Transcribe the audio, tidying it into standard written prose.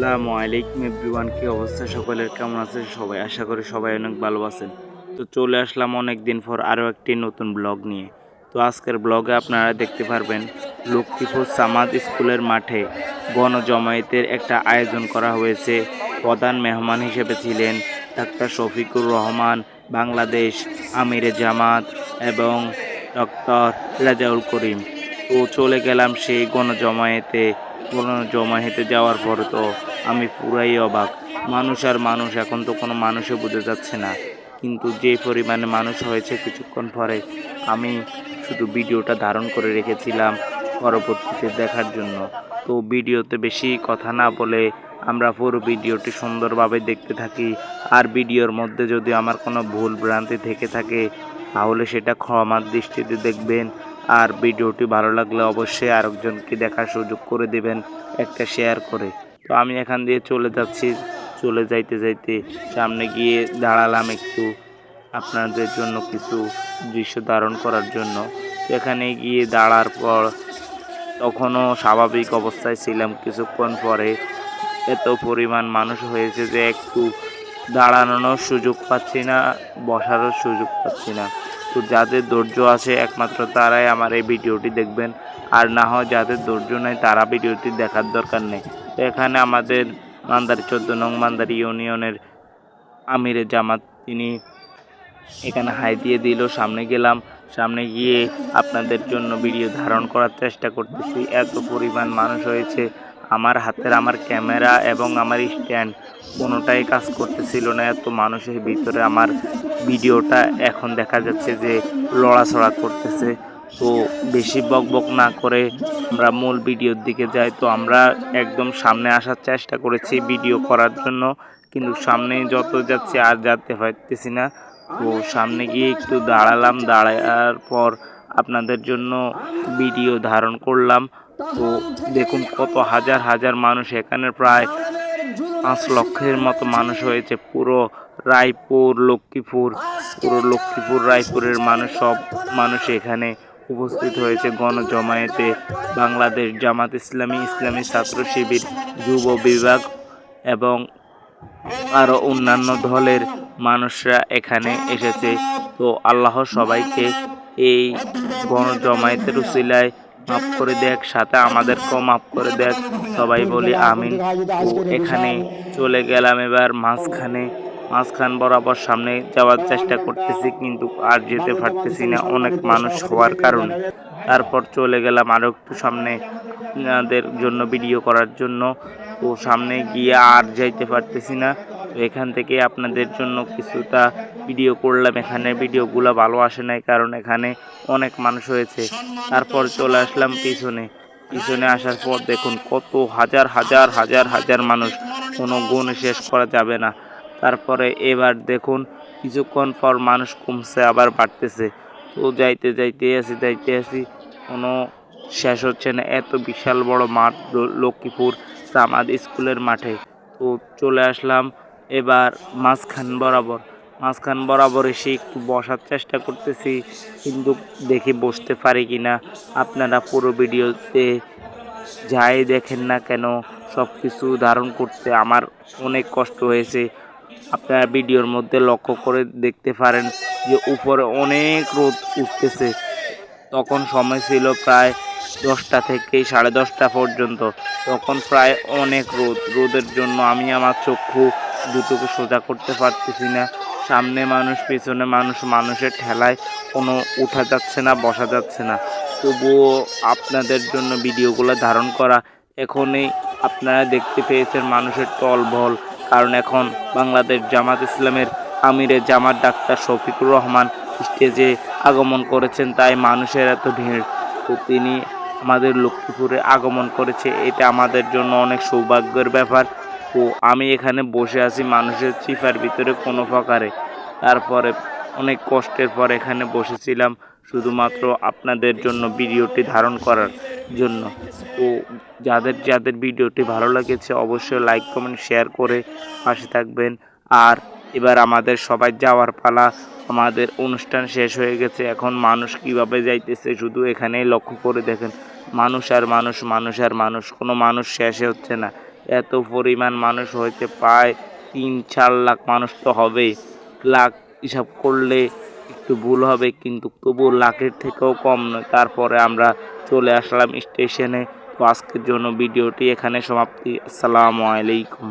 আসসালামু আলাইকুম এভরিওয়ান, কি অবস্থা সকলের? কেমন আছেন সবাই? আশা করি সবাই অনেক ভালো আছেন। তো চলে আসলাম অনেক দিন পর আরও একটি নতুন ব্লগ নিয়ে। তো আজকের ব্লগে আপনারা দেখতে পারবেন লক্ষ্মীপুর সামাদ স্কুলের মাঠে গণজমায়েতের একটা আয়োজন করা হয়েছে। প্রধান মেহমান হিসেবে ছিলেন ডাক্তার শফিকুর রহমান, বাংলাদেশ আমিরে জামাত এবং ডক্টর রেজাউল করিম। তো চলে গেলাম সেই গণজমায়েতে যাওয়ার পর তো আমি পুরাই অবাক। মানুষ আর মানুষ, এখন তো কোনো মানুষও বোঝা যাচ্ছে না। কিন্তু যে পরিমাণে মানুষ হয়েছে কিছুক্ষণ পরে আমি শুধু ভিডিওটা ধারণ করে রেখেছিলাম পরবর্তীতে দেখার জন্য। তো ভিডিওতে বেশি কথা না বলে আমরা পুরো ভিডিওটি সুন্দরভাবে দেখতে থাকি। আর ভিডিওর মধ্যে যদি আমার কোনো ভুল ভ্রান্তি থেকে থাকে তাহলে সেটা ক্ষমার দৃষ্টিতে দেখবেন। আর ভিডিওটি ভালো লাগলে অবশ্যই আরেকজনকে দেখার সুযোগ করে দেবেন একটা শেয়ার করে। তো আমি এখান দিয়ে চলে যাচ্ছি, চলে যাইতে যাইতে সামনে গিয়ে দাঁড়ালাম একটু আপনাদের জন্য কিছু দৃশ্য ধারণ করার জন্য। এখানে গিয়ে দাঁড়ার পর তখনও স্বাভাবিক অবস্থায় ছিলাম। কিছুক্ষণ পরে এত পরিমাণ মানুষ হয়েছে যে একটু দাঁড়ানোর সুযোগ পাচ্ছি না, বসারও সুযোগ পাচ্ছি না। তো যাদের ধৈর্য আছে একমাত্র তারাই আমার এই ভিডিওটি দেখবেন, আর না হয় যাদের ধৈর্য নেই তারা ভিডিওটি দেখার দরকার নেই। তো এখানে আমাদের মান্দারি 14 নং মান্দারি ইউনিয়নের আমিরে জামাত তিনি এখানে হাই দিয়ে দিল। সামনে গেলাম, সামনে গিয়ে আপনাদের জন্য ভিডিও ধারণ করার চেষ্টা করতেছি। এত পরিমাণ মানুষ হয়েছে, আমার হাতের আমার ক্যামেরা এবং আমার স্ট্যান্ড কোনোটাই কাজ করতেছিল না। এত মানুষের ভিতরে আমার ভিডিওটা এখন দেখা যাচ্ছে যে লড়াছড়া করতেছে। তো বেশি বকবক না করে আমরা মূল ভিডিওর দিকে যাই। তো আমরা একদম সামনে আসার চেষ্টা করেছি ভিডিও করার জন্য, কিন্তু সামনে যত যাচ্ছি আর যেতে পারতেছি না। তো সামনে গিয়ে একটু দাঁড়ালাম, দাঁড়ার পর আপনাদের জন্য ভিডিও ধারণ করলাম। তো দেখুন কত হাজার হাজার মানুষ, এখানে প্রায় 5 লক্ষের মতো মানুষ হয়েছে। পুরো লক্ষ্মীপুর রায়পুরের মানুষ, সব মানুষ এখানে উপস্থিত হয়েছে গণজমায়েতে। বাংলাদেশ জামাত ইসলামী, ইসলামী ছাত্র শিবির, যুব বিভাগ এবং আরও অন্যান্য দলের মানুষরা এখানে এসেছে। তো আল্লাহ সবাইকে এই গণজমায়েতের উসিলায় মাফ করে দেখ, সাথে আমাদেরকেও মাফ করে দেখ, সবাই বলি আমিন। তো এখানে চলে গেলাম এবার মাঝখান বরাবর সামনে যাওয়ার চেষ্টা করতেছি, কিন্তু আর যেতে পারতেছি না অনেক মানুষ হওয়ার কারণে। তারপর চলে গেলাম আরও একটু সামনে আপনাদের জন্য ভিডিও করার জন্য। তো সামনে গিয়ে আর যাইতে পারতেছি না। তো এখান থেকে আপনাদের জন্য কিছুটা ভিডিও করলাম। এখানে ভিডিওগুলো ভালো আসে নাই কারণ এখানে অনেক মানুষ হয়েছে। তারপর চলে আসলাম পিছনে আসার পর দেখুন কত হাজার হাজার হাজার হাজার মানুষ, কোনো গুণ শেষ করা যাবে না। তারপরে এবার দেখুন কিছুক্ষণ পর মানুষ কমছে আবার বাড়তেছে। তো যাইতে আসি কোনো শেষ হচ্ছে না। এত বিশাল বড় মাঠ লক্ষ্মীপুর সামাদ স্কুলের মাঠে। তো চলে আসলাম এবার মাঝখান বরাবর এসে একটু বসার চেষ্টা করতেছি, কিন্তু দেখি বসতে পারি কিনা। আপনারা পুরো ভিডিওতে যাই দেখেন না কেন সব কিছু ধারণ করতে আমার অনেক কষ্ট হয়েছে। আপনারা ভিডিওর মধ্যে লক্ষ্য করে দেখতে পারেন যে উপরে অনেক রোদ উঠতেছে। তখন সময় ছিল প্রায় 10টা থেকে 10:30 পর্যন্ত। তখন প্রায় অনেক রোদের জন্য আমি আমার চক্ষু দুটোকে সোজা করতে পারতেছি না। সামনে মানুষ, পেছনে মানুষ, মানুষের ঠেলায় কোনো উঠা যাচ্ছে না, বসা যাচ্ছে না। তবুও আপনাদের জন্য ভিডিওগুলো ধারণ করা। এখনই আপনারা দেখতে পেয়েছেন মানুষের টলবল, কারণ এখন বাংলাদেশ জামাত ইসলামের আমিরে জামাত ডাক্তার শফিকুর রহমান স্টেজে আগমন করেছেন, তাই মানুষের এত ভিড়। তো তিনি আমাদের লক্ষ্মীপুরে আগমন করেছে, এটা আমাদের জন্য অনেক সৌভাগ্যের ব্যাপার। তো আমি এখানে বসে আছি মানুষের চিপার ভিতরে কোনো প্রকারে। তারপরে অনেক কষ্টের পর এখানে বসেছিলাম শুধুমাত্র আপনাদের জন্য ভিডিওটি ধারণ করার জন্য। তো যাদের ভিডিওটি ভালো লেগেছে অবশ্যই লাইক কমেন্ট শেয়ার করে পাশে থাকবেন। আর এবার আমাদের সবাই যাওয়ার পালা। আমাদের অনুষ্ঠান শেষ হয়ে গেছে, এখন মানুষ কিভাবে যাইতেছে শুধু এখানেই লক্ষ্য করে দেখেন। মানুষ আর মানুষ, মানুষ আর মানুষ, কোনো মানুষ শেষে হচ্ছে না। এত পরিমাণ মানুষ হয়েছে, প্রায় 3-4 লাখ মানুষ তো হবেই। লাখ হিসাব করলে একটু ভুল হবে, কিন্তু তবুও লাখের থেকেও কম নয়। তারপরে আমরা চলে আসলাম স্টেশনে। তো আজকের জন্য ভিডিওটি এখানে সমাপ্তি। আসসালামু আলাইকুম।